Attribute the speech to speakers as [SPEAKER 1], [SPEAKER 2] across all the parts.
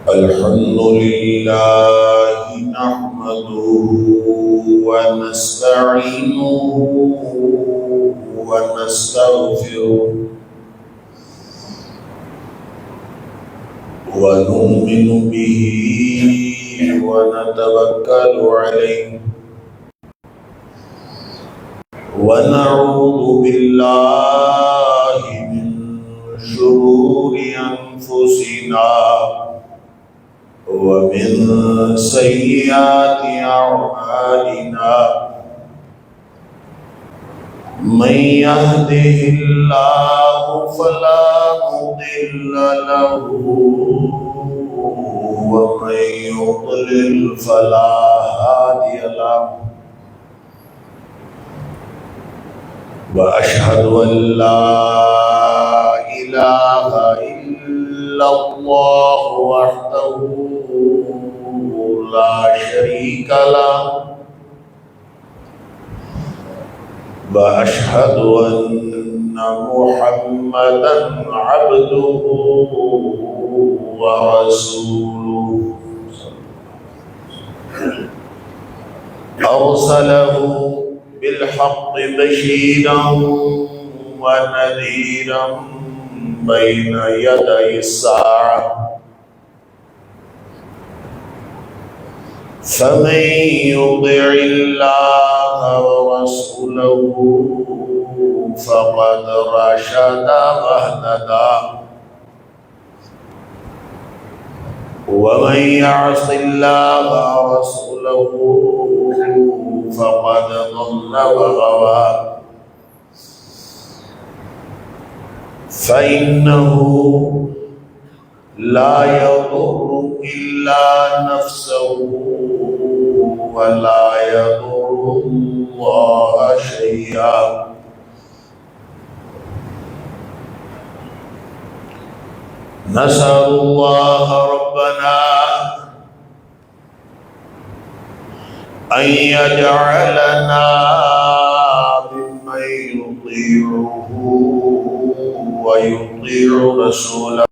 [SPEAKER 1] الحمد لله نحمده ونستعينه ونستغفره ونؤمن به ونتوكل عليه ونعوذ بالله من شرور أنفسنا ومن سيئات أعمالنا من يهده الله فلا مضل له ومن يضلل فلا هادي له وأشهد أن لا إله إلا الله وحده لا شريك له وأشهد أن محمدا عبده ورسوله أرسله بالحق بشيرا ونذيرا بين يدي الساعة فمن يطع الله ورسوله فقد رشد واهتدى ومن يعص الله ورسوله فقد ضل وغوى فإنه لا يضر إلا نفسه ولا يضر الله شيئا نسأل الله ربنا أن يجعلنا ممن يطيعه ويطيع رسوله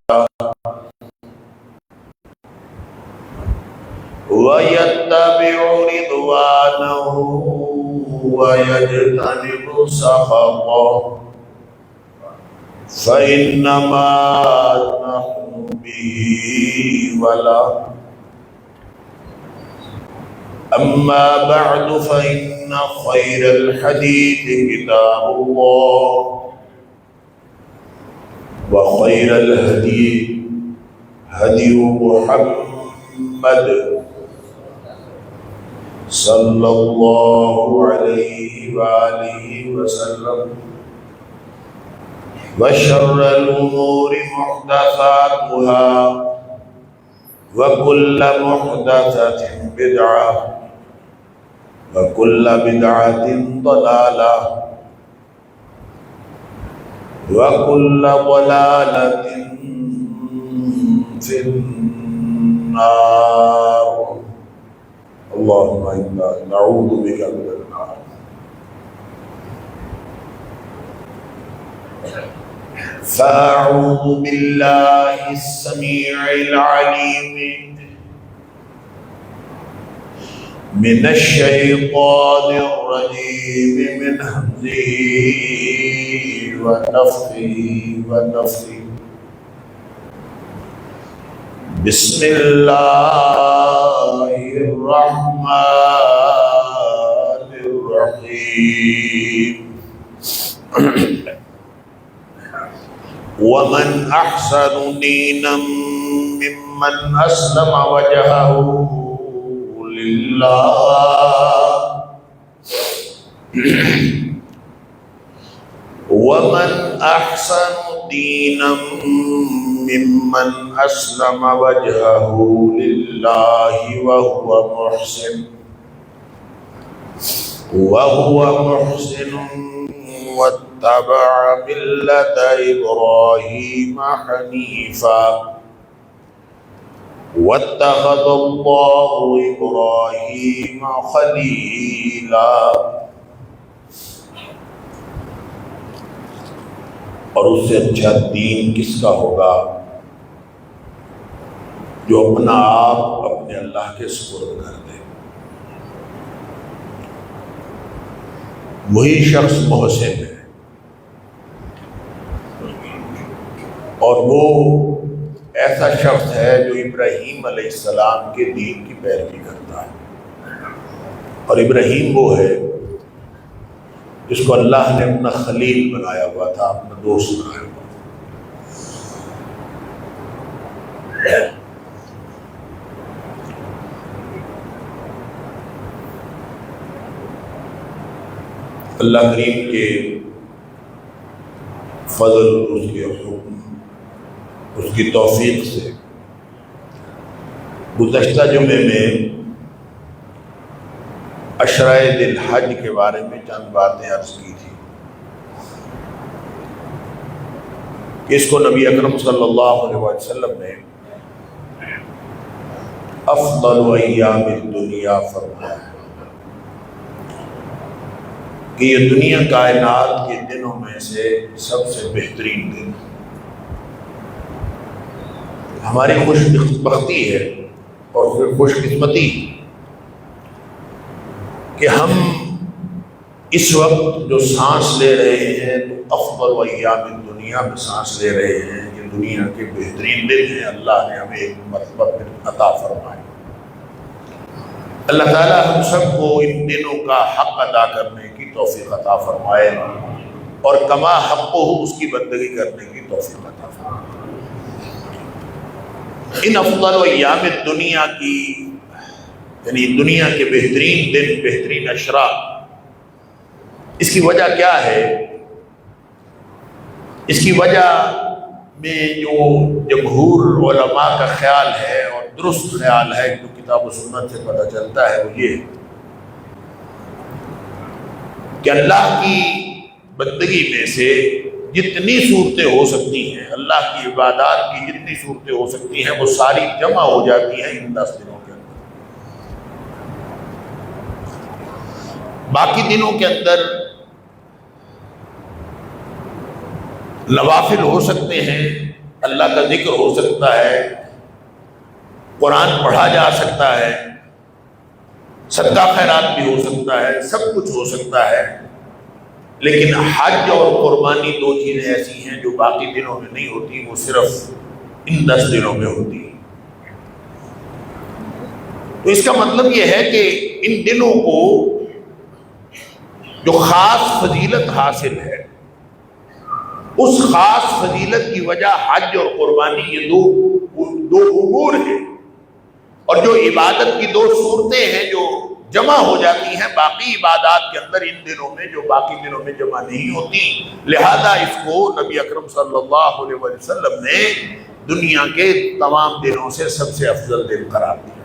[SPEAKER 1] ويتبع رضوانه ويجتنب سخطه فإنما نحن به وله أما بعد فإن خير الحديث كتاب الله وخير الهدي هدي محمد صلى الله عليه وآله وسلم وشر الأمور محدثاتها وكل محدثة بدعة وكل بدعة ضلالة وكل ضلالة في النار اللهم إنا نعوذ بك من النار فأعوذ بالله السميع العليم من الشيطان الرجيم من همزه ونفخه ونفثه بسم الله الرحمن الرحيم ومن أحسن دينا ممن أسلم وجهه لله ومن أحسن دينا ممن أسلم وجهه لله وهو محسن واتبع ملة إبراهيم حنيفا واتخذ الله إبراهيم خليلا اور اس سے اچھا دین کس کا ہوگا جو اپنا آپ اپنے اللہ کے سپرد کر دے. وہی شخص محسن ہے اور وہ ایسا شخص ہے جو ابراہیم علیہ السلام کے دین کی پیروی کرتا ہے. اور ابراہیم وہ ہے جس کو اللہ نے اپنا خلیل بنایا ہوا تھا، اپنا دوست بنایا ہوا تھا. اللہ کریم کے فضل، اس کے حکم، اس کی توفیق سے گزشتہ جمعے میں عشرۂ ذی الحج کے بارے میں چند باتیں عرض کی تھی کہ اس کو نبی اکرم صلی اللہ علیہ وسلم نے افضل ایام الدنیا فرمایا ہے کہ یہ دنیا کائنات کے دنوں میں سے سب سے بہترین دن. ہماری خوش بختی ہے اور پھر خوش قسمتی کہ ہم اس وقت جو سانس لے رہے ہیں تو افضل ایام الدنیا میں سانس لے رہے ہیں. یہ دنیا کے بہترین دن ہیں. اللہ نے ہمیں ایک مرتبہ پھر عطا فرمائے. اللہ تعالیٰ ہم سب کو ان دنوں کا حق ادا کرنے کی توفیق عطا فرمائے اور کما حق ہو اس کی بندگی کرنے کی توفیق عطا فرمائے. ان افضل ایام الدنیا کی یعنی دنیا کے بہترین دن، بہترین اشراء، اس کی وجہ کیا ہے؟ اس کی وجہ میں جو جمہور علماء کا خیال ہے اور درست خیال ہے جو کتاب و سنت سے پتہ چلتا ہے وہ یہ ہے کہ اللہ کی بندگی میں سے جتنی صورتیں ہو سکتی ہیں، اللہ کی عبادات کی جتنی صورتیں ہو سکتی ہیں وہ ساری جمع ہو جاتی ہیں ان 10 دنوں کے اندر. باقی دنوں کے اندر نوافل ہو سکتے ہیں، اللہ کا ذکر ہو سکتا ہے، قرآن پڑھا جا سکتا ہے، صدقہ خیرات بھی ہو سکتا ہے، سب کچھ ہو سکتا ہے. لیکن حج اور قربانی 2 چیزیں ایسی ہیں جو باقی دنوں میں نہیں ہوتی، وہ صرف ان 10 دنوں میں ہوتی ہیں. تو اس کا مطلب یہ ہے کہ ان دنوں کو جو خاص فضیلت حاصل ہے، اس خاص فضیلت کی وجہ حج اور قربانی یہ دو امور ہیں اور جو عبادت کی 2 صورتیں ہیں جو جمع ہو جاتی ہیں باقی عبادات کے اندر ان دنوں میں، جو باقی دنوں میں جمع نہیں ہوتی. لہذا اس کو نبی اکرم صلی اللہ علیہ وسلم نے دنیا کے تمام دنوں سے سب سے افضل دن قرار دیا.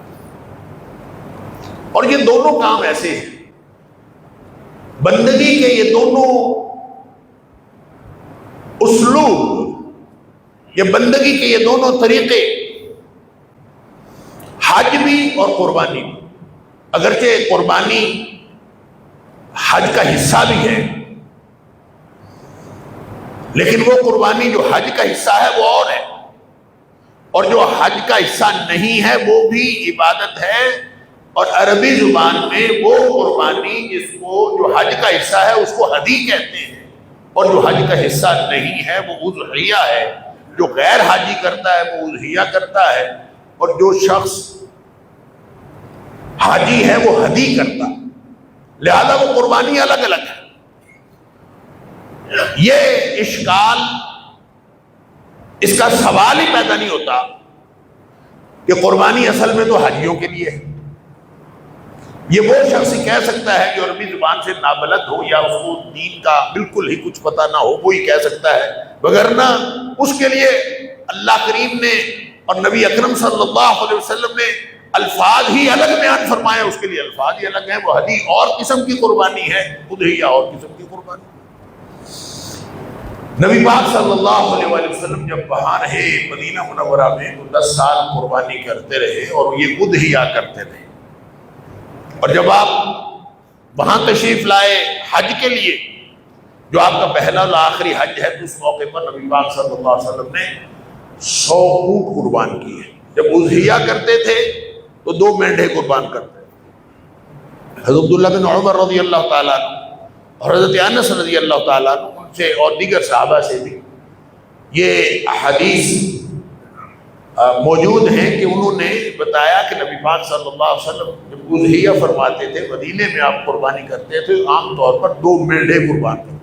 [SPEAKER 1] اور یہ دونوں کام ایسے ہیں، بندگی کے یہ دونوں اسلوب، یہ بندگی کے یہ دونوں طریقے، حج بھی اور قربانی بھی، اگرچہ قربانی حج کا حصہ بھی ہے لیکن وہ قربانی جو حج کا حصہ ہے وہ اور ہے، اور جو حج کا حصہ نہیں ہے وہ بھی عبادت ہے. اور عربی زبان میں وہ قربانی جس کو جو حج کا حصہ ہے اس کو ہدی کہتے ہیں، اور جو حج کا حصہ نہیں ہے وہ اضحیہ ہے. جو غیر حاجی کرتا ہے وہ اضحیہ کرتا ہے اور جو شخص حاجی ہے وہ ہدی کرتا ہے. لہذا وہ قربانی الگ الگ ہے. یہ اشکال، اس کا سوال ہی پیدا نہیں ہوتا کہ قربانی اصل میں تو حاجیوں کے لیے ہے. یہ وہ شخص ہی کہہ سکتا ہے جو عربی زبان سے نابلد ہو یا اس کو دین کا بالکل ہی کچھ پتہ نہ ہو، وہی کہہ سکتا ہے. وگرنہ اس کے لیے اللہ کریم نے اور نبی اکرم صلی اللہ علیہ وسلم نے الفاظ ہی الگ بیان فرمائے، اس کے لیے الفاظ ہی الگ ہیں. وہ ہدی اور قسم کی قربانی ہے، اضحیہ اور قسم کی قربانی. نبی پاک صلی اللہ علیہ وآلہ وسلم جب وہاں رہے مدینہ منورہ میں تو 10 سال قربانی کرتے رہے اور یہ اضحیہ کرتے رہے. اور جب آپ وہاں تشریف لائے حج کے لیے جو آپ کا پہلا اور آخری حج ہے، تو اس موقع پر نبی پاک صلی اللہ علیہ وسلم نے 100 اونٹ قربان کیے۔ جب اضحیہ کرتے تھے تو 2 مینڈھے قربان کرتے تھے۔ حضرت عبداللہ بن عمر رضی اللہ تعالیٰ عنہ اور حضرت انس رضی اللہ تعالیٰ عنہ، ان سے اور دیگر صحابہ سے بھی یہ حدیث موجود ہیں کہ انہوں نے بتایا کہ نبی پاک صلی اللہ علیہ وسلم جب اضحیہ فرماتے تھے، مدینے میں آپ قربانی کرتے تھے، عام طور پر 2 مینڈھے قربان کرتے تھے۔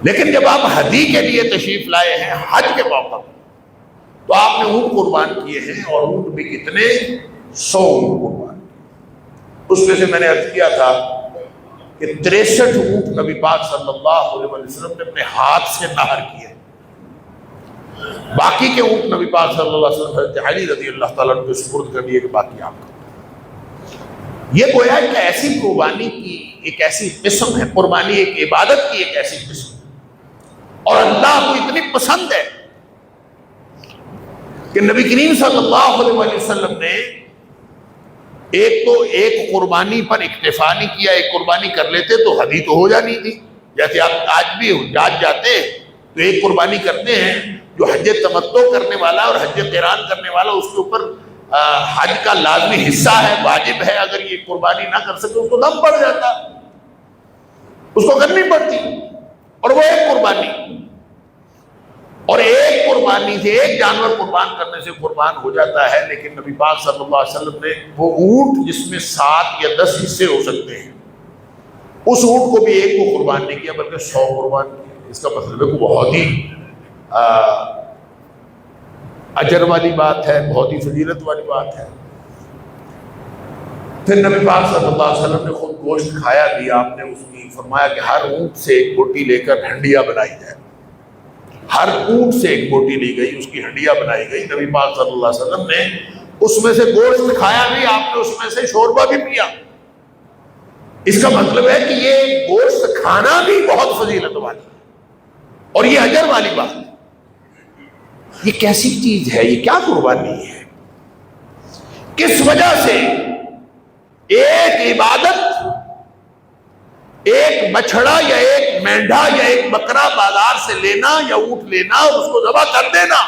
[SPEAKER 1] لیکن جب آپ حدی کے لیے تشریف لائے ہیں حج کے موقع پر، تو آپ نے اونٹ قربان کیے ہیں، اور اونٹ بھی کتنے؟ 100 اونٹ قربان کیے۔ اس میں سے میں نے عرض کیا تھا کہ 63 اونٹ نبی پاک صلی اللہ علیہ وسلم نے اپنے ہاتھ سے نہر کیے، باقی کے اونٹ نبی پاک صلی اللہ علیہ وسلم حضرت علی رضی اللہ تعالیٰ عنہ کو سپرد کر دیے کہ باقی آپ کا۔ یہ گویا کہ ایسی قربانی کی ایک ایسی قسم ہے، قربانی ایک عبادت کی ایک ایسی قسم ہے، اور اللہ کو اتنی پسند ہے کہ نبی کریم صلی اللہ علیہ وسلم نے ایک قربانی پر اکتفا نہیں کیا، ایک قربانی کر لیتے تو حدی تو ہو جانی تھی۔ جیسے آپ آج بھی حجاج جاتے ہیں تو ایک قربانی کرتے ہیں، جو حج تمتع کرنے والا اور حج قران کرنے والا، اس کے اوپر حج کا لازمی حصہ ہے، واجب ہے، اگر یہ قربانی نہ کر سکے اس کو دم پڑ جاتا، اس کو کرنی پڑتی، اور وہ ایک قربانی، اور ایک قربانی سے ایک جانور قربان کرنے سے قربان ہو جاتا ہے۔ لیکن نبی پاک صلی اللہ علیہ وسلم نے وہ اونٹ جس میں 7 یا 10 حصے ہو سکتے ہیں، اس اونٹ کو بھی ایک کو قربان نہیں کیا بلکہ 100 قربان کیا۔ اس کا مطلب ہے کہ بہت ہی اجر والی بات ہے، بہت ہی فضیلت والی بات ہے۔ پھر نبی پاک صلی اللہ علیہ وسلم نے خود گوشت کھایا بھی، آپ نے اس کی فرمایا کہ ہر اونٹ سے ایک بوٹی لے کر ہنڈیا بنائی جائے، ہر اونٹ سے ایک بوٹی لی گئی، اس کی ہنڈیا بنائی گئی۔ نبی پاک صلی اللہ علیہ وسلم نے اس میں سے گوشت کھایا بھی، آپ نے اس میں سے شوربہ بھی پیا۔ اس کا مطلب ہے کہ یہ گوشت کھانا بھی بہت فضیلت والی ہے، اور یہ اجر والی بات ہے۔ یہ کیسی چیز ہے؟ یہ کیا قربانی ہے؟ کس وجہ سے ایک عبادت، ایک بچھڑا یا ایک مینڈھا یا ایک بکرا بازار سے لینا یا اونٹ لینا اور اس کو ذبح کر دینا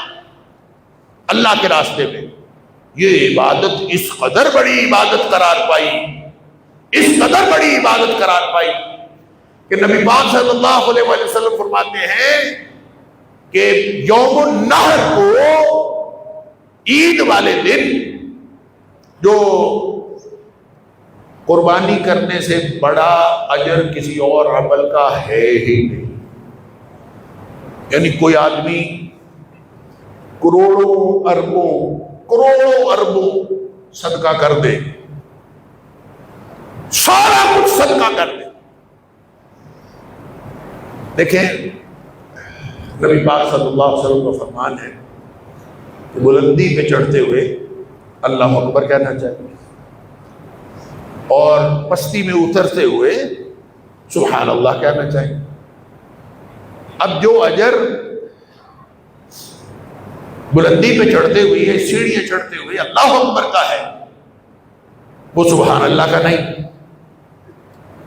[SPEAKER 1] اللہ کے راستے میں، یہ عبادت اس قدر بڑی عبادت قرار پائی، اس قدر بڑی عبادت قرار پائی کہ نبی پاک صلی اللہ علیہ وسلم فرماتے ہیں کہ یوم النحر کو، عید والے دن، جو قربانی کرنے سے بڑا اجر کسی اور عمل کا ہے ہی نہیں۔ یعنی کوئی آدمی کروڑوں اربوں صدقہ کر دے، سارا کچھ صدقہ کر دے۔ دیکھیں نبی پاک صلی اللہ علیہ وسلم کا فرمان ہے کہ بلندی پہ چڑھتے ہوئے اللہ اکبر کہنا چاہیے، اور پستی میں اترتے ہوئے سبحان اللہ کہنا چاہیے۔ اب جو اجر بلندی پہ چڑھتے ہوئے، سیڑھیاں چڑھتے ہوئے اللہ اکبر کا ہے، وہ سبحان اللہ کا نہیں،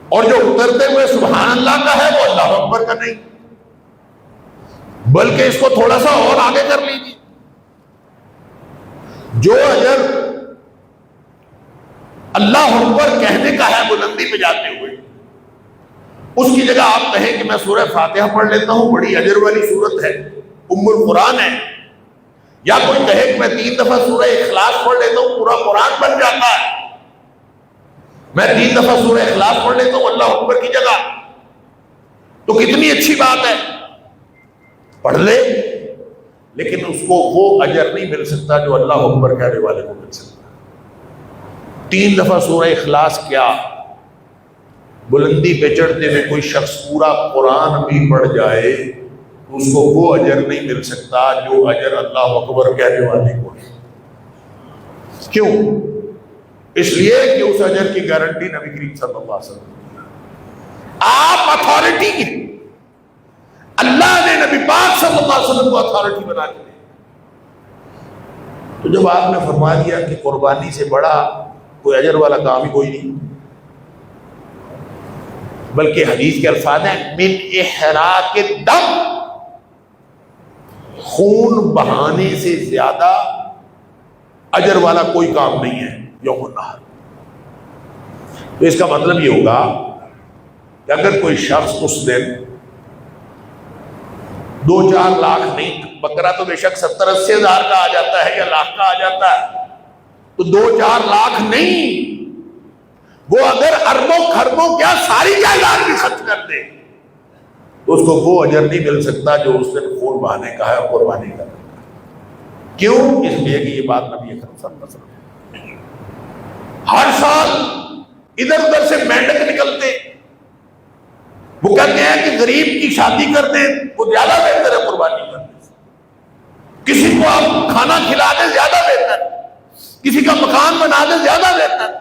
[SPEAKER 1] اور جو اترتے ہوئے سبحان اللہ کا ہے وہ اللہ اکبر کا نہیں، بلکہ اس کو تھوڑا سا اور آگے کر لیجیے۔ جو اجر اللہ اکبر کہنے کا ہے بلندی پہ جاتے ہوئے، اس کی جگہ آپ کہیں کہ میں سورہ فاتحہ پڑھ لیتا ہوں، بڑی اجر والی سورت ہے، ام القرآن ہے، یا کوئی کہے کہ میں 3 دفعہ سورہ اخلاص پڑھ لیتا ہوں، پورا قرآن بن جاتا ہے، میں 3 دفعہ سورہ اخلاص پڑھ لیتا ہوں اللہ اکبر کی جگہ، تو کتنی اچھی بات ہے، پڑھ لے، لیکن اس کو وہ اجر نہیں مل سکتا جو اللہ اکبر کہنے والے کو مل سکتا۔ 3 دفعہ سورہ اخلاص کیا، بلندی پہ چڑھتے ہوئے کوئی شخص پورا قرآن بھی پڑھ جائے تو اس کو وہ اجر نہیں مل سکتا جو اجر اللہ اکبر کہنے والے کو ہے۔ کیوں؟ اس لیے کہ اس اجر کی گارنٹی نبی کریم صلی اللہ علیہ وسلم، آپ اتھارٹی کی، اللہ نے نبی پاک صلی اللہ علیہ وسلم کو اتھارٹی بنا کے دی۔ تو جب آپ نے فرما دیا کہ قربانی سے بڑا کوئی اجر والا کام ہی کوئی نہیں، بلکہ حدیث کے الفاظ ہیں من احراق الدم، خون بہانے سے زیادہ اجر والا کوئی کام نہیں ہے یوم النحر۔ تو اس کا مطلب یہ ہوگا کہ اگر کوئی شخص اس دن 2-4 لاکھ نہیں، بکرا تو بے شک 70-80 ہزار کا آ جاتا ہے یا لاکھ کا آ جاتا ہے، تو 2-4 لاکھ نہیں، وہ اگر اربوں خربوں کیا ساری جائیداد بھی خرچ کر دے تو اس کو وہ اجر نہیں مل سکتا جو اس دن خون بہانے کا ہے اور قربانی کا ہے۔ کیوں؟ اس لیے کہ یہ بات نبی اکرم صلی اللہ علیہ وسلم، ہر سال ادھر ادھر سے مینڈک نکلتے، وہ کہتے ہیں کہ غریب کی شادی کر دیں وہ زیادہ بہتر ہے قربانی کرنے سے، کسی کو آپ کھانا کھلا دیں زیادہ بہتر، کسی کا مکان بنا دیں زیادہ بہتر،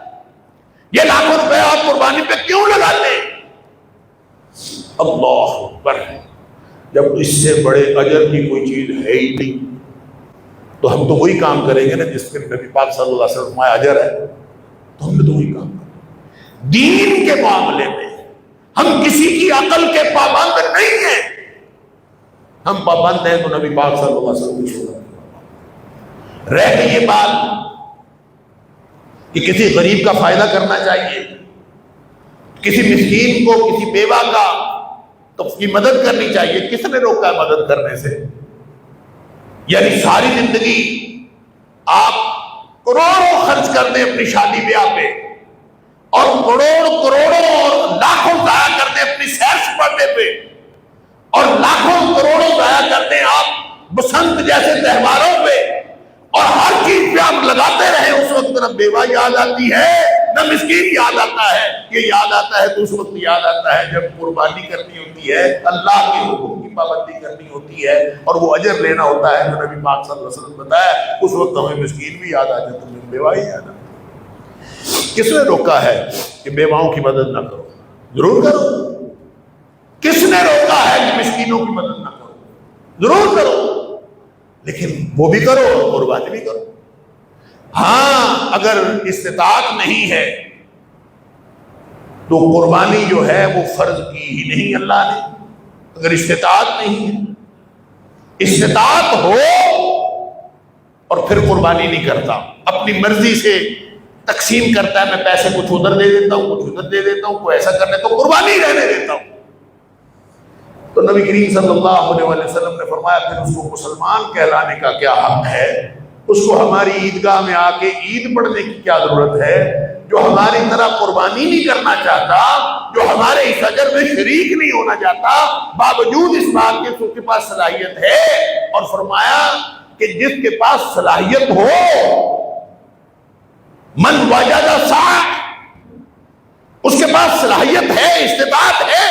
[SPEAKER 1] یہ لاکھوں روپے آپ قربانی پہ کیوں لگاتے؟ اللہ اکبر، جب اس سے بڑے اجر کی کوئی چیز ہے ہی نہیں تو ہم تو وہی کام کریں گے نا جس کے نبی پاک صلی اللہ علیہ وسلم اجر ہے، تو ہم نے تو وہی کام کریں۔ دین کے معاملے میں ہم کسی کی عقل کے پابند نہیں ہیں، ہم پابند ہیں تو نبی پاک صلی اللہ علیہ وسلم کی سنت۔ رہ گئی یہ بات کہ کسی غریب کا فائدہ کرنا چاہیے، کسی مسکین کو، کسی بیوہ کا تو اس کی مدد کرنی چاہیے، کس نے روکا ہے مدد کرنے سے؟ یعنی ساری زندگی آپ کروڑوں خرچ کر دیں اپنی شادی بیاہ پہ، اور کروڑوں اور لاکھوں ضائع کر دیں اپنی سیر سپاٹے پہ، اور لاکھوں کروڑوں ضائع کر دیں آپ بسنت جیسے تہواروں پہ، اور ہر چیز پہ آپ لگاتے رہے، اس وقت نہ بیوہ یاد آتی ہے نہ مسکین یاد آتا ہے۔ یہ یاد آتا ہے تو اس وقت یاد آتا ہے جب قربانی کرنی ہوتی ہے، اللہ کے حکم کی پابندی کرنی ہوتی ہے اور وہ اجر لینا ہوتا ہے جو نبی پاک صلی اللہ علیہ وسلم بتایا، اس وقت ہمیں مسکین بھی یاد آ جاتا ہے، ہمیں بیوہ ہی یاد آتا ہے۔ کس نے روکا ہے کہ بیواؤں کی مدد نہ کرو؟ ضرور کرو۔ کس نے روکا ہے کہ مسکینوں کی مدد نہ کرو؟ ضرور کرو، لیکن وہ بھی کرو اور قربانی بھی کرو۔ ہاں اگر استطاعت نہیں ہے تو قربانی جو ہے وہ فرض کی ہی نہیں اللہ نے۔ اگر استطاعت نہیں ہے، استطاعت ہو اور پھر قربانی نہیں کرتا، اپنی مرضی سے تقسیم کرتا ہے، میں پیسے کچھ ادھر دے دیتا ہوں، کچھ ادھر دے دیتا ہوں، کوئی ایسا کر لیتا ہوں، قربانی رہنے دیتا ہوں، تو نبی کریم صلی اللہ علیہ وسلم نے فرمایا پھر اس کو مسلمان کہلانے کا کیا حق ہے؟ اس کو ہماری عیدگاہ میں آ کے عید پڑھنے کی کیا ضرورت ہے؟ جو ہماری طرح قربانی نہیں کرنا چاہتا، جو ہمارے اس اجر میں شریک نہیں ہونا چاہتا، باوجود اس بات کے اس کے پاس صلاحیت ہے، اور فرمایا کہ جس کے پاس صلاحیت ہو، من وجد سعی، اس کے پاس صلاحیت ہے، استطاعت ہے،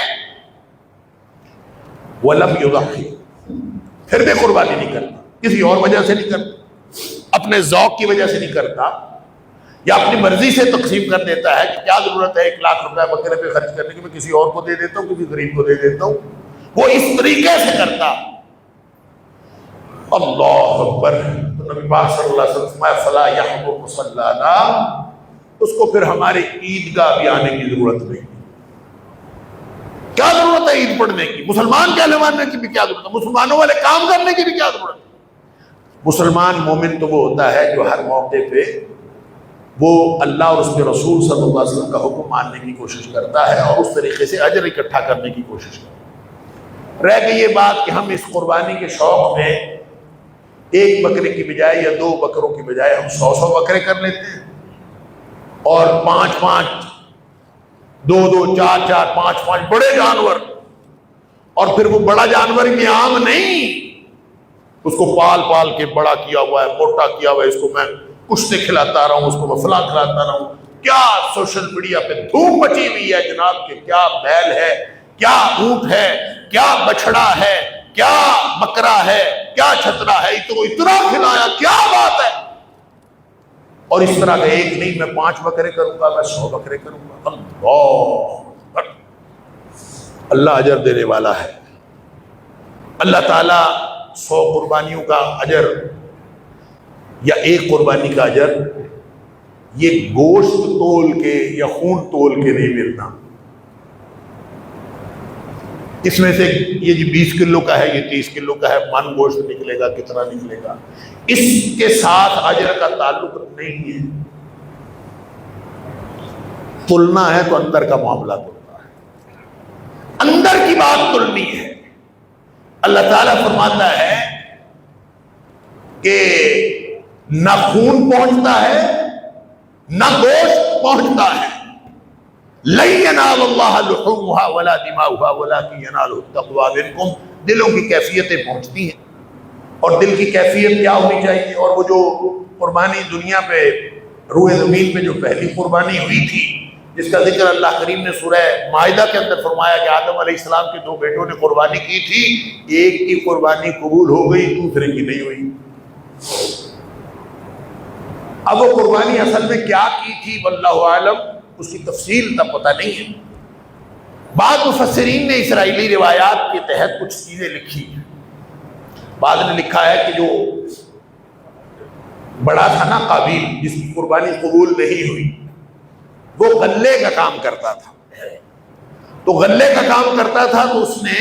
[SPEAKER 1] وَلَمْ يُضَحِّ، پھر بھی قربانی نہیں کرتا، کسی اور وجہ سے نہیں کرتا، اپنے ذوق کی وجہ سے نہیں کرتا، یا اپنی مرضی سے تقسیم کر دیتا ہے کہ کیا ضرورت ہے 1 لاکھ روپے بکرے پہ خرچ کرنے کی، میں کسی اور کو دے دیتا ہوں، کسی غریب کو دے دیتا ہوں، وہ اس طریقے سے کرتا۔ اللہ اکبر، تو نبی پاک صلی اللہ علیہ وسلم فلا يحضر مصلانا، اس کو پھر ہمارے عیدگاہ بھی آنے کی ضرورت نہیں۔ کیا ضرورت ہے عید پڑھنے کی؟ مسلمان کہلوانے کی بھی کیا ضرورت ہے؟ مسلمانوں والے کام کرنے کی بھی کیا ضرورت ہے؟ مسلمان مومن تو وہ ہوتا ہے جو ہر موقع پہ وہ اللہ اور اس کے رسول صلی اللہ علیہ وسلم کا حکم ماننے کی کوشش کرتا ہے اور اس طریقے سے اجر اکٹھا کرنے کی کوشش کرتا ہے۔ رہ گئی یہ بات کہ ہم اس قربانی کے شوق میں 1 بکرے کی بجائے یا 2 بکروں کی بجائے ہم 100 بکرے کر لیتے ہیں، اور 5 2 4 5 بڑے جانور، اور پھر وہ بڑا جانور بھی عام نہیں، اس کو پال کے بڑا کیا ہوا ہے، موٹا کیا ہوا ہے، اس کو میں کشتے کھلاتا رہا ہوں، اس کو میں فلاں کھلاتا رہا ہوں۔ کیا سوشل میڈیا پہ دھوم مچی ہوئی ہے جناب کہ کیا بیل ہے، کیا اونٹ ہے، کیا بچھڑا ہے، کیا بکرا ہے، کیا چھترا ہے، تو اتنا کھلایا، کیا بات ہے۔ اور اس طرح کا ایک نہیں، میں 5 بکرے کروں گا، میں 100 بکرے کروں گا۔ اللہ اللہ اجر دینے والا ہے۔ اللہ تعالیٰ 100 قربانیوں کا اجر یا 1 قربانی کا اجر یہ گوشت تول کے یا خون تول کے نہیں ملتا، اس میں سے یہ جی 20 کلو کا ہے، یہ 30 کلو کا ہے، من گوشت نکلے گا، کتنا نکلے گا، اس کے ساتھ اجر کا تعلق نہیں ہے۔ تلنا ہے تو اندر کا معاملہ تلنا ہے، اندر کی بات تلنی ہے۔ اللہ تعالیٰ فرماتا ہے کہ نہ خون پہنچتا ہے نہ گوشت پہنچتا ہے، لن ینال اللہ لحومها ولا دماؤها ولکن ینالہ التقوی منکم۔ دلوں کی کیفیتیں پہنچتی ہیں، اور دل کی کیفیت کیا ہونی چاہیے؟ اور وہ جو قربانی دنیا پہ روئے زمین پہ جو پہلی قربانی ہوئی تھی، جس کا ذکر اللہ کریم نے سورہ مائدہ کے اندر فرمایا کہ آدم علیہ السلام کے 2 بیٹوں نے قربانی کی تھی، ایک کی قربانی قبول ہو گئی، دوسرے کی نہیں ہوئی۔ اب وہ قربانی اصل میں کیا کی تھی واللہ عالم، اس کی تفصیل تب پتہ نہیں ہے۔ بعض مفسرین نے اسرائیلی روایات کے تحت کچھ چیزیں لکھی ہیں۔ بعض نے لکھا ہے کہ جو بڑا تھا نا قابیل، جس کی قربانی قبول نہیں ہوئی، وہ غلے کا کام کرتا تھا، تو غلے کا کام کرتا تھا تو اس نے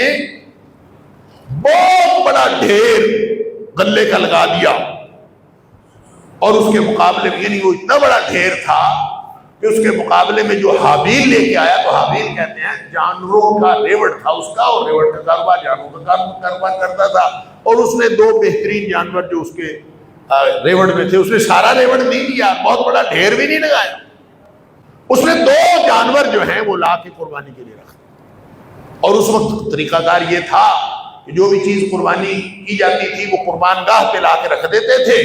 [SPEAKER 1] بہت بڑا ڈھیر غلے کا لگا دیا، اور اس کے مقابلے میں، یعنی وہ اتنا بڑا ڈھیر تھا کہ اس کے مقابلے میں جو حابیل لے کے آیا، تو حابیل کہتے ہیں جانوروں کا ریوڑ تھا اس کا، اور ریوڑ کا کاروبار جانوروں کا کاروبار کرتا تھا، اور اس نے 2 بہترین جانور جو اس کے ریوڑ میں تھے، اس نے سارا ریوڑ نہیں دیا، بہت بڑا ڈھیر بھی نہیں لگایا، اس نے 2 جانور جو ہیں وہ لا کے قربانی کے لیے رکھا۔ اور اس وقت طریقہ کار یہ تھا کہ جو بھی چیز قربانی کی جاتی تھی وہ قربان گاہ پہ لا کے رکھ دیتے تھے،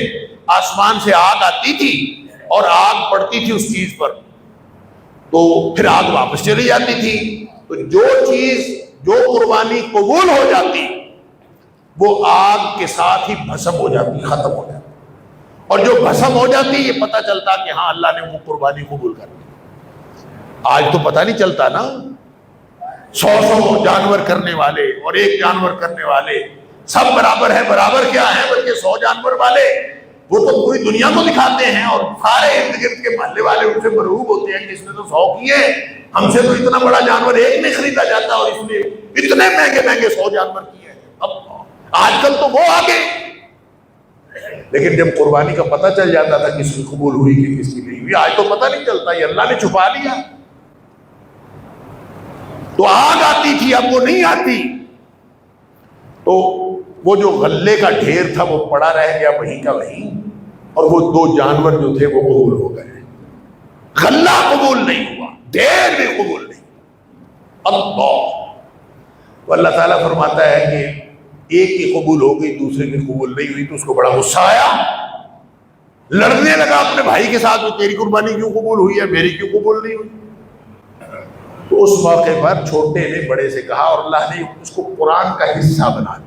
[SPEAKER 1] آسمان سے آگ آتی تھی اور آگ پڑتی تھی اس چیز پر، تو پھر آگ واپس چلی جاتی تھی۔ تو جو چیز جو قربانی قبول ہو جاتی وہ آگ کے ساتھ ہی بھسم ہو جاتی، ختم ہو جاتی، اور جو بھسم ہو جاتی یہ پتہ چلتا کہ ہاں اللہ نے وہ قربانی قبول کر لی۔ آج تو پتہ نہیں چلتا نا، 100 جانور کرنے والے اور 1 جانور کرنے والے سب برابر ہیں، برابر کیا ہیں بلکہ 100 جانور والے وہ تو پوری دنیا کو دکھاتے ہیں، اور سارے ارد گرد کے محلے والے ان سے مرعوب ہوتے ہیں کہ اس نے تو 100 کیے، ہم سے تو اتنا بڑا جانور ایک نہیں خریدا جاتا، اور اس نے اتنے مہنگے مہنگے 100 جانور کیے ہیں۔ اب آج کل تو وہ آگے، لیکن جب قربانی کا پتہ چل جاتا تھا کس کی قبول ہوئی کہ کس کی نہیں ہوئی، آج تو پتہ نہیں چلتا، یہ اللہ نے چھپا لیا۔ تو آگ آتی تھی، اب وہ نہیں آتی، تو وہ جو غلے کا ڈھیر تھا وہ پڑا رہ گیا وہیں کا وہیں، اور وہ 2 جانور جو تھے وہ قبول ہو گئے۔ غلہ قبول نہیں ہوا، ڈھیر بھی قبول نہیں۔ اللہ تعالیٰ فرماتا ہے کہ ایک کی قبول ہو گئی، دوسرے کی قبول نہیں ہوئی، تو اس کو بڑا غصہ آیا، لڑنے لگا اپنے بھائی کے ساتھ، وہ تیری قربانی کیوں قبول ہوئی ہے، میری کیوں قبول نہیں ہوئی؟ تو اس موقع پر چھوٹے نے بڑے سے کہا، اور اللہ نے اس کو قرآن کا حصہ بنا دیا۔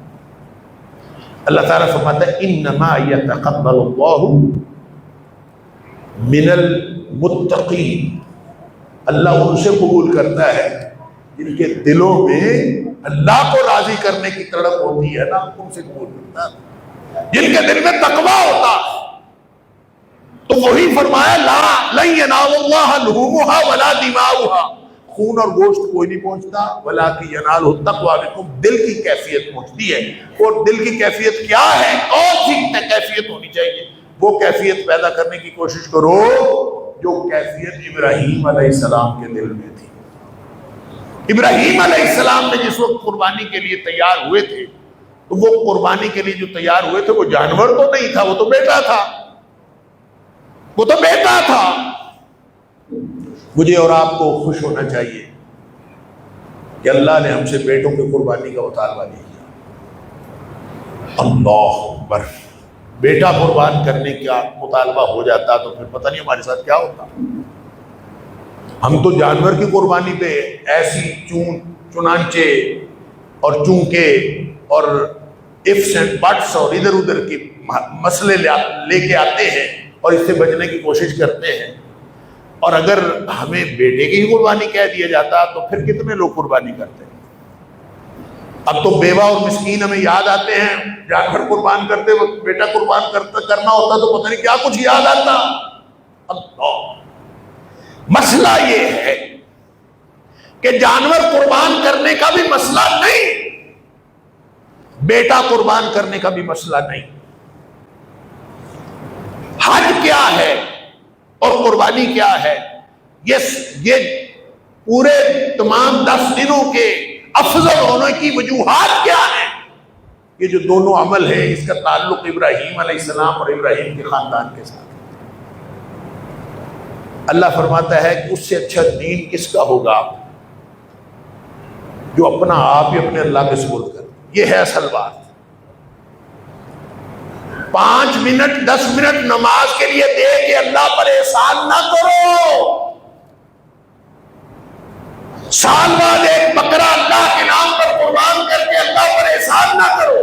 [SPEAKER 1] اللہ تعالیٰ فرماتا ہے انما یتقبل اللہ من المتقین، اللہ ان سے قبول کرتا ہے جن کے دلوں میں اللہ کو راضی کرنے کی تڑپ ہوتی ہے نا، ان سے قبول کرتا ہے، جن کے دل میں تقویٰ ہوتا ہے۔ تو وہی فرمایا لن ینال اللہ لحومها ولا دماؤها، خون اور گوشت کوئی نہیں پہنچتا، ولکن ینالہ التقوی منکم، دل کی کیفیت پہنچتی ہے۔ اور دل کی کیفیت کیا ہے، کون سی کیفیت ہونی چاہیے؟ وہ کیفیت پیدا کرنے کی کوشش کرو جو کیفیت ابراہیم علیہ السلام کے دل میں تھی۔ ابراہیم علیہ السلام نے جس وقت قربانی کے لیے تیار ہوئے تھے، تو وہ قربانی کے لیے جو تیار ہوئے تھے وہ جانور تو نہیں تھا، وہ تو بیٹا تھا، وہ تو بیٹا تھا۔ مجھے اور آپ کو خوش ہونا چاہیے کہ اللہ نے ہم سے بیٹوں کی قربانی کا مطالبہ نہیں کیا۔ اللہ اکبر، بیٹا قربان کرنے کا مطالبہ ہو جاتا تو پھر پتہ نہیں ہمارے ساتھ کیا ہوتا۔ ہم تو جانور کی قربانی پہ ایسی چنانچے اور چونکے اور ifs and buts اور ادھر ادھر کے مسئلے لے کے آتے ہیں اور اس سے بچنے کی کوشش کرتے ہیں، اور اگر ہمیں بیٹے کی قربانی کہہ دیا جاتا تو پھر کتنے لوگ قربانی کرتے ہیں۔ اب تو بیوہ اور مسکین ہمیں یاد آتے ہیں، جانور قربان کرتے وقت بیٹا قربان کرنا ہوتا تو پتہ نہیں کیا کچھ یاد آتا۔ اللہ، مسئلہ یہ ہے کہ جانور قربان کرنے کا بھی مسئلہ نہیں بیٹا قربان کرنے کا بھی مسئلہ نہیں. حج کیا ہے اور قربانی کیا ہے، یہ پورے تمام 10 دنوں کے افضل ہونے کی وجوہات کیا ہیں؟ یہ جو دونوں عمل ہے اس کا تعلق ابراہیم علیہ السلام اور ابراہیم کے خاندان کے ساتھ. اللہ فرماتا ہے کہ اس سے اچھا دین کس کا ہوگا جو اپنا آپ ہی اپنے اللہ کے سپرد کر. یہ ہے اصل بات. 5 منٹ 10 منٹ نماز کے لیے دے کے اللہ پر احسان نہ کرو. سال بعد ایک بکرا اللہ کے نام پر قربان کر کے اللہ پر احسان نہ کرو.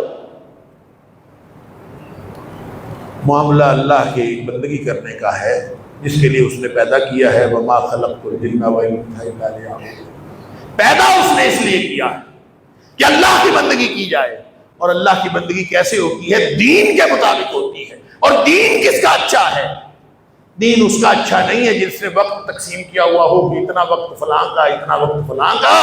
[SPEAKER 1] معاملہ اللہ کی بندگی کرنے کا ہے جس کے لیے اس نے پیدا کیا ہے. وما خلقت الجن والانس الا ليعبدون. پیدا اس نے اس لیے کیا ہے کہ اللہ کی بندگی کی جائے. اور اللہ کی بندگی کیسے ہوتی ہے؟ دین کے مطابق ہوتی ہے. اور دین کس کا اچھا ہے؟ دین اس کا اچھا نہیں ہے جس نے وقت تقسیم کیا ہوا ہو کہ اتنا وقت فلاں کا، اتنا وقت فلاں کا،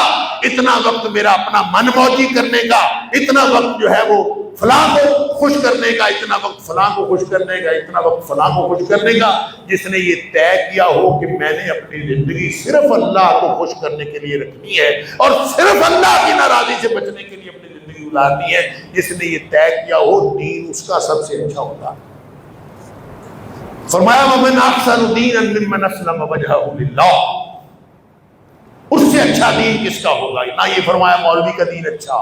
[SPEAKER 1] اتنا وقت میرا اپنا من موجی کرنے کا، اتنا وقت جو ہے وہ فلاں کو خوش کرنے کا، اتنا وقت فلاں کو خوش کرنے کا، اتنا وقت فلاں کو خوش کرنے کا. جس نے یہ طے کیا ہو کہ میں نے اپنی زندگی صرف اللہ کو خوش کرنے کے لیے رکھنی ہے اور صرف اللہ کی ناراضی سے بچنے کے لیے اپنی زندگی گزارنی ہے، جس نے یہ طے کیا ہو، دین اس کا سب سے اچھا ہوتا ہے. فرمایا وَمَنْ أَحْسَنُ دِينًا مِّمَّنْ أَسْلَمَ وَجْهَهُ لِلَّهِ. اس سے اچھا دین کس کا ہوگا؟ نہ یہ فرمایا مولوی کا دین اچھا،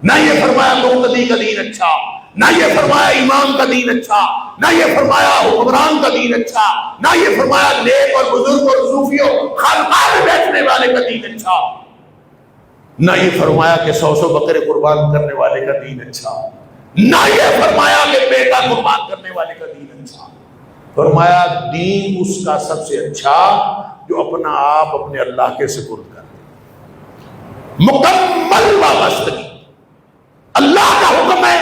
[SPEAKER 1] نہ یہ فرمایا مقتدی کا دین اچھا، نہ یہ فرمایا امام کا دین اچھا، نہ یہ فرمایا حکمران کا دین اچھا، نہ یہ فرمایا نیک اور بزرگ اور صوفیوں خانقاہ میں بیٹھنے والے کا دین اچھا، نہ یہ فرمایا کہ 100 بکرے قربان کرنے والے کا دین اچھا، نہ یہ فرمایا کہ بیٹا قربان کرنے والے کا دین اچھا. فرمایا دین اس کا سب سے اچھا جو اپنا آپ اپنے اللہ کے سپرد کر دے. مکمل وابستگی. اللہ کا حکم ہے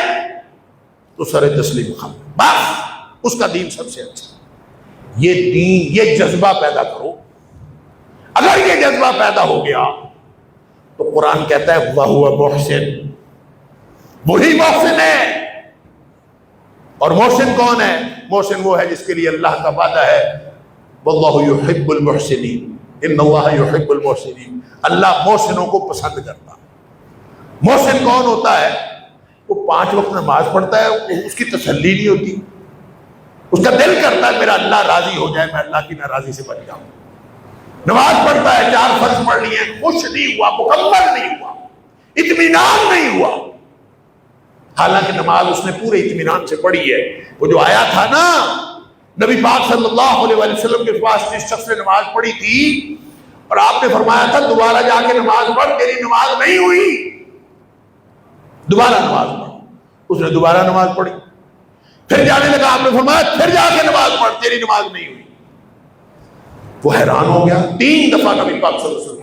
[SPEAKER 1] تو سر تسلیم خم، بس اس کا دین سب سے اچھا. یہ دین، یہ جذبہ پیدا کرو. اگر یہ جذبہ پیدا ہو گیا تو قرآن کہتا ہے وَهُوَ مُحْسِن، وہی محسن ہے. اور محسن کون ہے؟ محسن وہ ہے جس کے لیے اللہ کا وعدہ ہے وَاللَّهُ يُحِبُّ الْمُحْسِنِينَ إِنَّ اللَّهَ يُحِبُّ الْمُحْسِنِينَ. اللہ محسنوں کو پسند کرتا. محسن کون ہوتا ہے؟ وہ 5 وقت نماز پڑھتا ہے، اس کی تسلی نہیں ہوتی، اس کا دل کرتا ہے میرا اللہ راضی ہو جائے، میں اللہ کی ناراضی سے بچ جاؤں. نماز پڑھتا ہے، 4 فرض پڑھ لیے، خوش نہیں ہوا، مکمل نہیں ہوا، اطمینان نہیں ہوا، حالانکہ نماز اس نے پورے اطمینان سے پڑھی ہے. وہ جو آیا تھا نا نبی پاک صلی اللہ علیہ وسلم کے پاس جس شخص نے نماز پڑھی تھی اور آپ نے فرمایا تھا دوبارہ جا کے نماز پڑھ، تیری نماز نہیں ہوئی، دوبارہ نماز پڑھ. اس نے دوبارہ نماز پڑھی، پھر جانے لگا، آپ نے فرمایا پھر جا کے نماز پڑھ، تیری نماز نہیں ہوئی. وہ حیران ہو گیا. 3 دفعہ نبی پاک صلی اللہ علیہ وسلم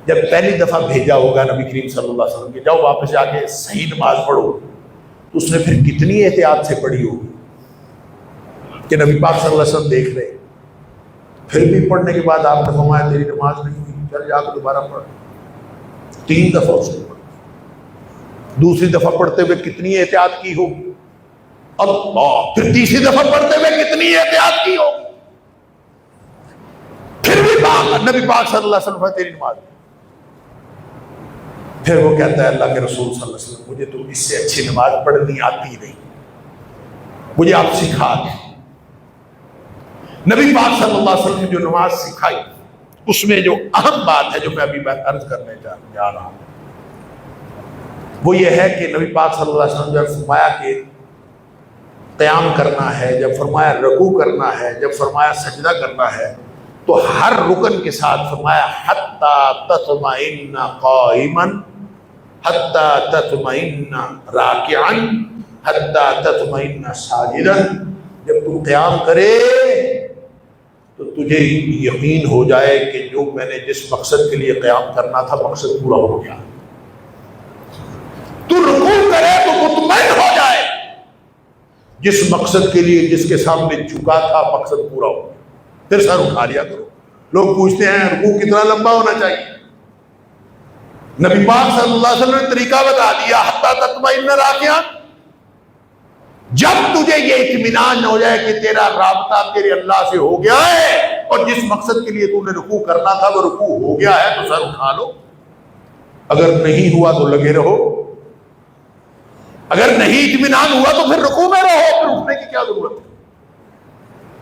[SPEAKER 1] جب پہلی دفعہ بھیجا ہوگا نبی کریم صلی اللہ علیہ وسلم کہ جاؤ واپس جا کے صحیح نماز پڑھو، تو اس نے پھر کتنی احتیاط سے پڑھی ہوگی کہ نبی پاک صلی اللہ علیہ وسلم دیکھ رہے. پھر بھی پڑھنے کے بعد آپ نے فرمایا تیری نماز نہیں ہوئی، چل جا کے دوبارہ پڑھ. 3 دفعہ اس نے پڑھی. دوسری دفعہ پڑھتے ہوئے کتنی احتیاط کی ہوگی اللہ. پھر تیسری دفعہ پڑھتے ہوئے کتنی احتیاط کی ہوگی. پھر بھی نبی پاک صلی اللہ علیہ وسلم تیری نماز. پھر وہ کہتا ہے اللہ کے رسول صلی اللہ علیہ وسلم مجھے تو اس سے اچھی نماز پڑھنی آتی نہیں، مجھے آپ سکھا دیں. نبی پاک صلی اللہ علیہ وسلم نے جو نماز سکھائی اس میں جو اہم بات ہے جو میں ابھی عرض کرنے جا رہا ہوں وہ یہ ہے کہ نبی پاک صلی اللہ علیہ وسلم جب فرمایا کہ قیام کرنا ہے، جب فرمایا رکوع کرنا ہے، جب فرمایا سجدہ کرنا ہے، تو ہر رکن کے ساتھ فرمایا حتی تطمئن قائما، حتی تطمئن راکعا، حتی تطمئن ساجدا. جب تم قیام کرے تو تجھے یقین ہو جائے کہ جو میں نے جس مقصد کے لیے قیام کرنا تھا مقصد پورا ہو گیا. تو رکوع کرے تو مطمئن ہو جائے جس مقصد کے لیے جس کے سامنے جھکا تھا مقصد پورا ہو گیا. پھر سر اٹھا لیا کرو. لوگ پوچھتے ہیں رکوع کتنا لمبا ہونا چاہیے؟ نبی پاک صلی اللہ علیہ وسلم نے طریقہ بتا دیا حتی حتی تطمئن راکعا، جب تجھے یہ اطمینان ہو جائے کہ تیرا رابطہ تیرے اللہ سے ہو گیا ہے اور جس مقصد کے لیے تو نے رکوع کرنا تھا وہ رکوع ہو گیا ہے تو سر اٹھا لو، اگر نہیں ہوا تو لگے رہو، اگر نہیں اطمینان ہوا تو پھر رکوع میں رہو، پھر اٹھنے کی کیا ضرورت ہے؟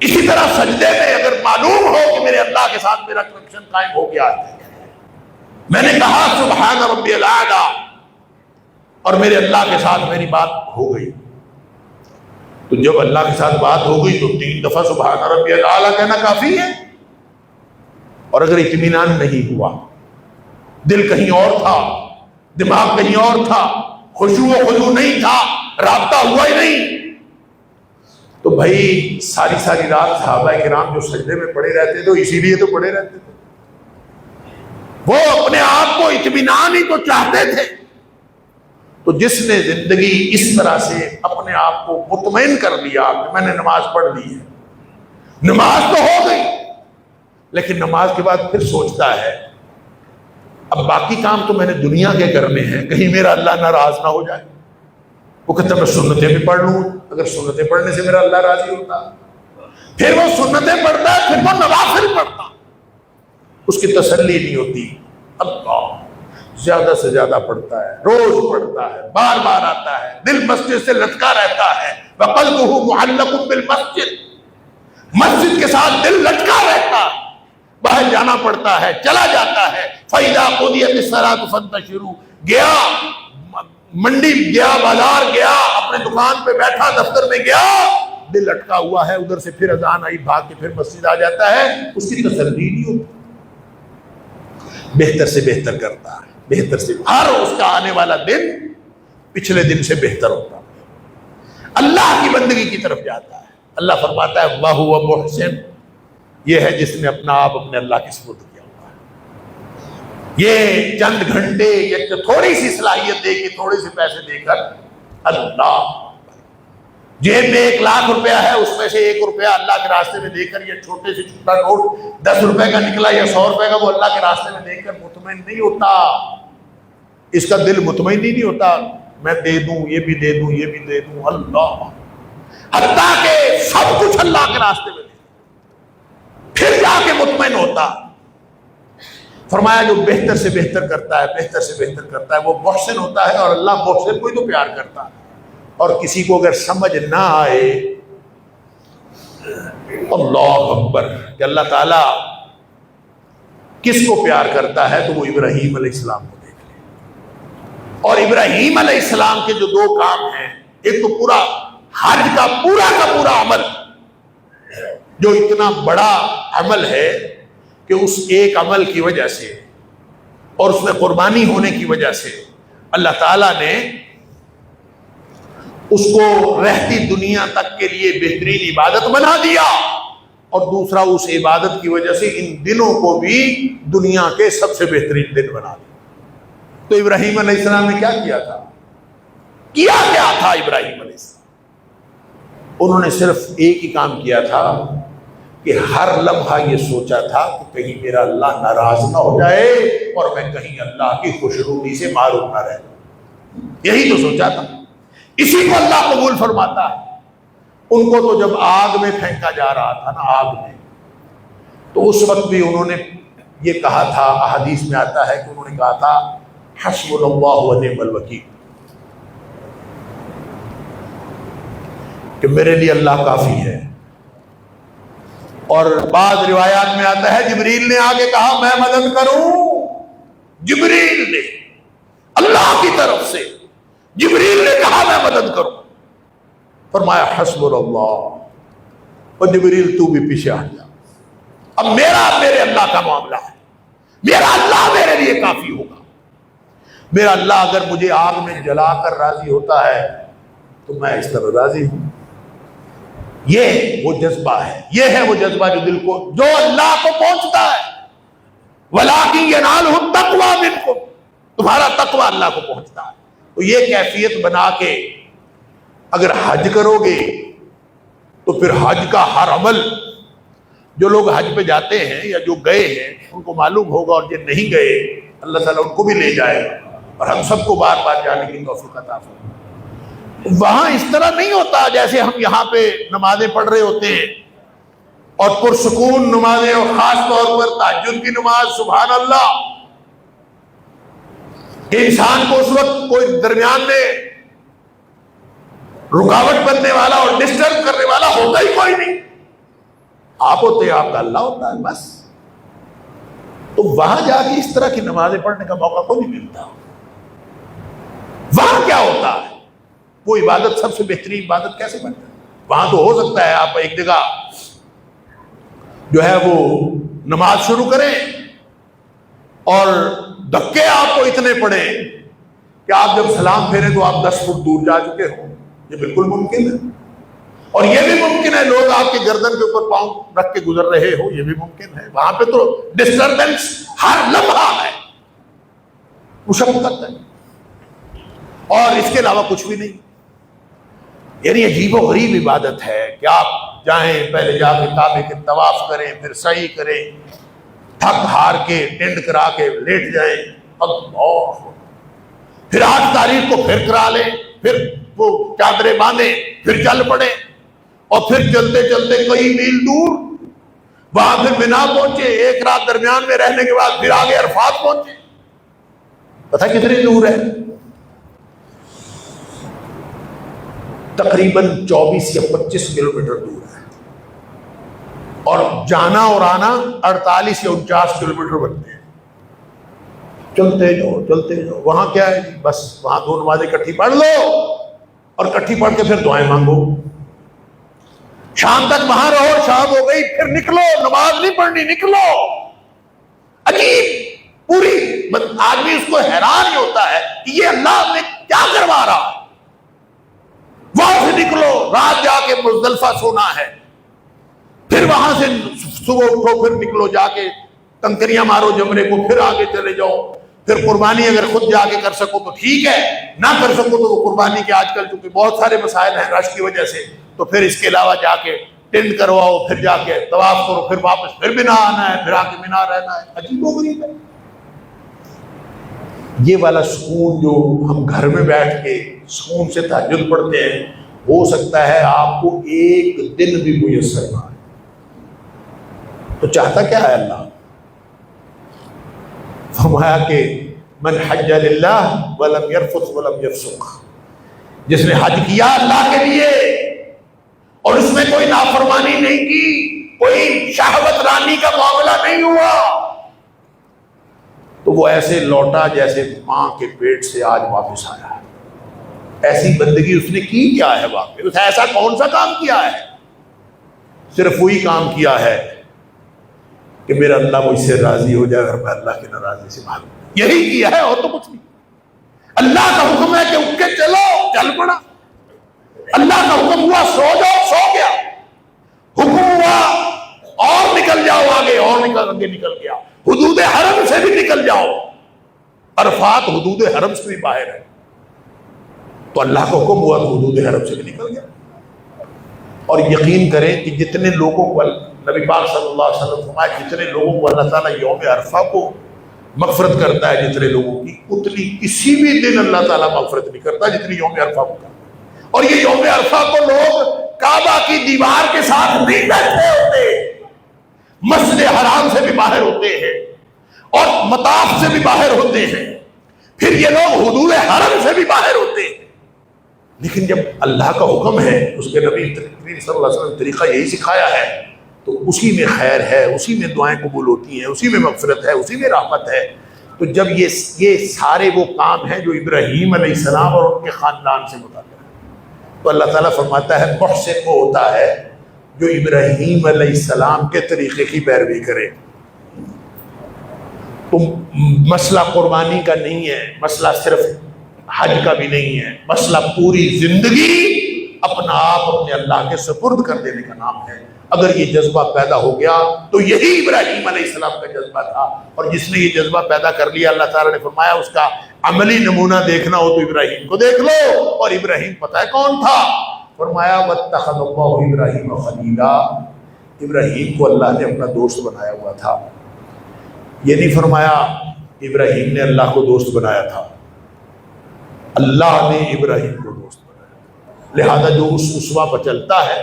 [SPEAKER 1] اسی طرح سجدے میں اگر معلوم ہو کہ میرے اللہ کے ساتھ میرا کنیکشن قائم ہو گیا ہے، میں نے کہا سبحان ربی الاعلی اور میرے اللہ کے ساتھ میری بات ہو گئی، تو جب اللہ کے ساتھ بات ہو گئی تو 3 دفعہ سبحان ربی الاعلی کہنا کافی ہے۔ اور اگر اطمینان نہیں ہوا، دل کہیں اور تھا، دماغ کہیں اور تھا، خشوع و خضوع نہیں تھا، رابطہ ہوا ہی نہیں، تو بھائی ساری رات صحابہ کرام جو سجدے میں پڑے رہتے تھے اسی لیے تو پڑے رہتے تھے، وہ اپنے آپ کو اطمینان ہی تو چاہتے تھے۔ تو جس نے زندگی اس طرح سے اپنے آپ کو مطمئن کر لیا کہ میں نے نماز پڑھ لی ہے، نماز تو ہو گئی، لیکن نماز کے بعد پھر سوچتا ہے اب باقی کام تو میں نے دنیا کے کرنے ہیں، کہیں میرا اللہ ناراض نہ ہو جائے۔ وہ کہتا میں سنتیں بھی پڑھ لوں، اگر سنتیں پڑھنے سے میرا اللہ راضی ہوتا، پھر وہ سنتیں پڑھتا ہے، پھر وہ نوافل پڑھتا، اس کی تسلی نہیں ہوتی، اللہ زیادہ سے زیادہ پڑھتا ہے، روز پڑھتا ہے، بار بار آتا ہے، دل مسجد سے لٹکا رہتا ہے، وَقَلْبُهُ مُعَلَّقٌ بِالْمَسْجِدِ، مسجد کے ساتھ دل لٹکا رہتا ہے، باہر جانا پڑتا ہے، چلا جاتا ہے، فَإِذَا قُضِيَتِ الصَّلَاةُ فَانتَشِرُوا، گیا منڈی گیا، بازار گیا، اپنے دکان پہ بیٹھا، دفتر میں گیا، دل لٹکا ہوا ہے، ادھر سے پھر اذان آئی، بھاگ کے پھر مسجد آ جاتا ہے، اس کی تسلی نہیں ہوتی، بہتر سے بہتر کرتا ہے، بہتر سے ہر اس کا آنے والا دن پچھلے دن سے بہتر ہوتا ہے، اللہ کی بندگی کی طرف جاتا ہے۔ اللہ فرماتا ہے وَهُوَ مُحْسِنٌ، یہ ہے جس نے اپنا آپ اپنے اللہ کی سپرد کیا ہوا ہے۔ یہ چند گھنٹے یا تھوڑی سی صلاحیت دے کے، تھوڑے سے پیسے دے کر اللہ جیب میں 1 لاکھ روپیہ ہے، اس میں سے 1 روپیہ اللہ کے راستے میں دے کر، یا چھوٹے سے چھوٹا نوٹ 10 روپے کا نکلا یا 100 روپے کا، وہ اللہ کے راستے میں دے کر مطمئن نہیں ہوتا، اس کا دل مطمئن ہی نہیں ہوتا، میں دے دوں، یہ بھی دے دوں، یہ بھی دے دوں، اللہ، حتیٰ کہ سب کچھ اللہ کے راستے میں دے پھر جا کے مطمئن ہوتا۔ فرمایا جو بہتر سے بہتر کرتا ہے، بہتر سے بہتر کرتا ہے، وہ محسن ہوتا ہے، اور اللہ محسن کو ہی تو پیار کرتا ہے۔ اور کسی کو اگر سمجھ نہ آئے، اللہ اکبر، کہ اللہ تعالیٰ کس کو پیار کرتا ہے، تو وہ ابراہیم علیہ السلام کو دیکھ لے۔ اور ابراہیم علیہ السلام کے جو 2 کام ہیں، ایک تو پورا حج کا پورا عمل، جو اتنا بڑا عمل ہے کہ اس ایک عمل کی وجہ سے اور اس میں قربانی ہونے کی وجہ سے اللہ تعالیٰ نے اس کو رہتی دنیا تک کے لیے بہترین عبادت بنا دیا، اور دوسرا اس عبادت کی وجہ سے ان دنوں کو بھی دنیا کے سب سے بہترین دن بنا دیا۔ تو ابراہیم علیہ السلام نے کیا کیا تھا؟ کیا تھا ابراہیم علیہ السلام؟ انہوں نے صرف ایک ہی کام کیا تھا کہ ہر لمحہ یہ سوچا تھا کہ کہیں میرا اللہ ناراض نہ ہو جائے اور میں کہیں اللہ کی خوشنودی سے معروم نہ رہ جاؤں، یہی تو سوچا تھا۔ اسی کو اللہ قبول فرماتا ہے۔ ان کو تو جب آگ میں پھینکا جا رہا تھا نا، آگ میں، تو اس وقت بھی انہوں نے یہ کہا تھا، احادیث میں آتا ہے کہ انہوں نے کہا تھا حسبنا اللہ ونعم الوکیل، کہ میرے لیے اللہ کافی ہے۔ اور بعض روایات میں آتا ہے جبریل نے آگے کہا میں مدد کروں، جبریل نے اللہ کی طرف سے جبریل نے کہا میں مدد کروں، فرمایا حسبنا اللہ، اور جبریل تو بھی پیچھے ہٹ جا، اب میرے اللہ کا معاملہ ہے، میرا اللہ میرے لیے کافی ہوگا، میرا اللہ اگر مجھے آگ میں جلا کر راضی ہوتا ہے تو میں اس طرح راضی ہوں۔ یہ وہ جذبہ ہے، یہ ہے وہ جذبہ جو دل کو، جو اللہ کو پہنچتا ہے، وَلَٰكِن يَنَالُهُ التَّقْوَىٰ مِنكُمْ، تمہارا تقوی اللہ کو پہنچتا ہے۔ تو یہ کیفیت بنا کے اگر حج کرو گے تو پھر حج کا ہر عمل، جو لوگ حج پہ جاتے ہیں یا جو گئے ہیں ان کو معلوم ہوگا، اور جو نہیں گئے اللہ تعالیٰ ان کو بھی لے جائے گا۔ اور ہم سب کو بار بار جانے کی توفیق عطا فرمائے۔ وہاں اس طرح نہیں ہوتا جیسے ہم یہاں پہ نمازیں پڑھ رہے ہوتے ہیں اور پرسکون نمازیں، اور خاص طور پر تہجد کی نماز، سبحان اللہ، کہ انسان کو اس وقت کوئی درمیان میں رکاوٹ بننے والا اور ڈسٹرب کرنے والا ہوتا ہی کوئی نہیں، آپ ہوتے ہیں، آپ کا اللہ ہوتا ہے بس۔ تو وہاں جا کے اس طرح کی نمازیں پڑھنے کا موقع کو نہیں ملتا۔ وہاں کیا ہوتا ہے؟ وہ عبادت سب سے بہترین عبادت کیسے بنتا ہے؟ وہاں تو ہو سکتا ہے آپ ایک جگہ جو ہے وہ نماز شروع کریں اور دھکے آپ کو اتنے پڑے کہ آپ جب سلام پھیریں تو آپ 10 فٹ دور جا چکے ہوں، یہ بالکل ممکن ہے۔ اور یہ بھی ممکن ہے لوگ آپ کے گردن کے اوپر پاؤں رکھ کے گزر رہے ہو، یہ بھی ممکن ہے۔ وہاں پہ تو ڈسٹربنس ہر لمحہ ہے، مشقت ہے، اور اس کے علاوہ کچھ بھی نہیں۔ یعنی عجیب و غریب عبادت ہے کہ آپ جائیں، پہلے جا کے کعبے کے طواف کریں، پھر سعی کریں، تھک ہار کے ٹینڈ کرا کے لیٹ جائیں، اللہ، پھر 8 تاریخ کو پھر کرا لیں، پھر وہ چادریں باندھیں، پھر چل پڑیں، اور پھر چلتے چلتے کئی میل دور وہاں پھر مینا پہنچے، ایک رات درمیان میں رہنے کے بعد پھر آگے عرفات پہنچے۔ پتہ کتنی دور ہے؟ تقریباً 24 یا 25 کلومیٹر دور ہے، اور جانا اور آنا 48 یا 49 کلومیٹر بنتے ہیں۔ چلتے جاؤ چلتے جاؤ۔ وہاں کیا ہے؟ بس وہاں 2 نمازیں اکٹھی پڑھ لو اور اکٹھی پڑھ کے پھر دعائیں مانگو، شام تک وہاں رہو، شام ہو گئی پھر نکلو، نماز نہیں پڑھنی، نکلو۔ عجیب پوری آدمی اس کو حیران ہی ہوتا ہے کہ یہ اللہ نے کیا کروا رہا ہے۔ وہاں سے نکلو، رات جا کے مزدلفہ سونا ہے، پھر وہاں سے صبح اٹھو، پھر نکلو جا کے کنکریاں مارو جمرے کو، پھر آگے چلے جاؤ، پھر قربانی اگر خود جا کے کر سکو تو ٹھیک ہے، نہ کر سکو تو وہ قربانی کے آج کل چونکہ بہت سارے مسائل ہیں رش کی وجہ سے، تو پھر اس کے علاوہ جا کے ٹینڈ کرواؤ، پھر جا کے طواف کرو، پھر واپس پھر مینا آنا ہے، پھر آ کے مینا رہنا ہے۔ عجیب و غریب ہے یہ والا سکون جو ہم گھر میں بیٹھ کے سکون سے تہجد پڑھتے ہیں، ہو سکتا ہے آپ کو ایک دن بھی میسر نہ آئے۔ تو چاہتا کیا ہے اللہ؟ فرمایا کہ من حج للہ ولم یرفث ولم یفسق، جس نے حج کیا اللہ کے لیے اور اس میں کوئی نافرمانی نہیں کی، کوئی شہوت رانی کا معاملہ نہیں ہوا، تو وہ ایسے لوٹا جیسے ماں کے پیٹ سے آج واپس آیا ہے۔ ایسی بندگی اس نے کی کیا ہے؟ واقعی اس نے ایسا کون سا کام کیا ہے؟ صرف وہی کام کیا ہے کہ میرا اللہ مجھ سے راضی ہو جائے اور میں اللہ کی ناراضی سے بھاگوں، یہی کیا ہے اور تو کچھ نہیں۔ اللہ کا حکم ہے کہ اٹھ کے چلو، چل پڑا۔ اللہ کا حکم ہوا سو جاؤ، سو گیا۔ حکم ہوا اور نکل جاؤ آگے، اور آگے نکل گیا۔ حدود حرم سے بھی نکل جاؤ، عرفات حدود حرم سے بھی باہر ہے، تو اللہ کا حکم ہوا تو حدود حرم سے بھی نکل گیا۔ اور یقین کریں کہ جتنے لوگوں کو نبی پاک صلی اللہ علیہ وسلم فرمایا جتنے لوگوں کو اللہ تعالیٰ یوم عرفہ کو مغفرت کرتا ہے جتنے لوگوں کی، اتنی کسی بھی دن اللہ تعالیٰ مغفرت نہیں کرتا جتنی یوم عرفہ کو کرتا۔ اور یہ یوم عرفہ کو لوگ کعبہ کی دیوار کے ساتھ نہیں بیٹھتے ہوتے، مسجد حرام سے بھی باہر ہوتے ہیں اور مطاف سے بھی باہر ہوتے ہیں، پھر یہ لوگ حدود حرم سے بھی باہر ہوتے ہیں۔ لیکن جب اللہ کا حکم ہے، اس کے نبی کریم صلی اللہ علیہ وسلم طریقہ یہی سکھایا ہے، تو اسی میں خیر ہے، اسی میں دعائیں قبول ہوتی ہیں، اسی میں مغفرت ہے، اسی میں رحمت ہے۔ تو جب یہ سارے وہ کام ہیں جو ابراہیم علیہ السلام اور ان کے خاندان سے متعلق ہے، تو اللہ تعالیٰ فرماتا ہے محسن وہ ہوتا ہے جو ابراہیم علیہ السلام کے طریقے کی پیروی کرے۔ تو مسئلہ قربانی کا نہیں ہے، مسئلہ صرف حج کا بھی نہیں ہے، مسئلہ پوری زندگی اپنا آپ اپنے اللہ کے سپرد کر دینے کا نام ہے۔ اگر یہ جذبہ پیدا ہو گیا تو یہی ابراہیم علیہ السلام کا جذبہ تھا، اور جس نے یہ جذبہ پیدا کر لیا اللہ تعالیٰ نے فرمایا اس کا عملی نمونہ دیکھنا ہو تو ابراہیم کو دیکھ لو۔ اور ابراہیم پتہ ہے کون تھا؟ فرمایا وَاتَّخَذَ اللَّهُ إِبْرَاهِيمَ خَلِيلًا، ابراہیم کو اللہ نے اپنا دوست بنایا ہوا تھا۔ یہ نہیں فرمایا ابراہیم نے اللہ کو دوست بنایا تھا، اللہ نے ابراہیم کو دوست بنایا، لہذا جو اس اسوہ پر چلتا ہے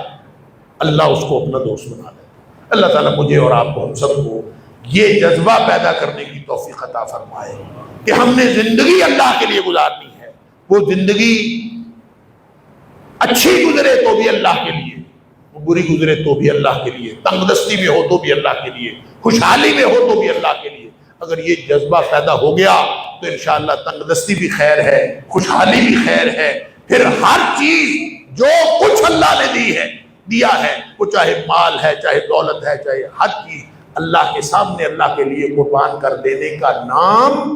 [SPEAKER 1] اللہ اس کو اپنا دوست بنا لیتا ہے۔ اللہ تعالیٰ مجھے اور آپ کو، ہم سب کو یہ جذبہ پیدا کرنے کی توفیق عطا فرمائے کہ ہم نے زندگی اللہ کے لیے گزارنی ہے، وہ زندگی اچھی گزرے تو بھی اللہ کے لیے، وہ بری گزرے تو بھی اللہ کے لیے، تنگ دستی میں ہو تو بھی اللہ کے لیے، خوشحالی میں ہو تو بھی اللہ کے لیے۔ اگر یہ جذبہ پیدا ہو گیا تو انشاءاللہ تنگ دستی بھی خیر ہے، خوشحالی بھی خیر ہے، پھر ہر چیز جو کچھ اللہ نے دیا ہے، وہ چاہے مال ہے، چاہے دولت ہے، چاہے ہر چیز اللہ کے سامنے اللہ کے لیے قربان کر دینے کا نام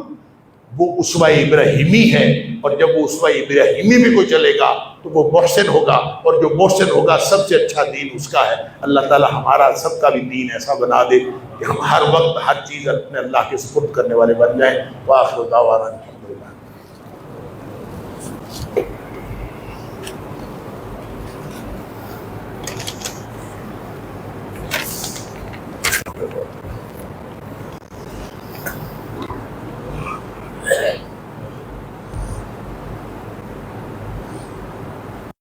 [SPEAKER 1] وہ اسوہ ابراہیمی ہے۔ اور جب وہ اسوہ ابراہیمی میں کوئی چلے گا تو وہ محسن ہوگا، اور جو محسن ہوگا سب سے اچھا دین اس کا ہے۔ اللہ تعالی ہمارا سب کا بھی دین ایسا بنا دے کہ ہم ہر وقت ہر چیز اپنے اللہ کے سپرد کرنے والے بن جائیں۔ وآخر دعوانا الحمدللہ۔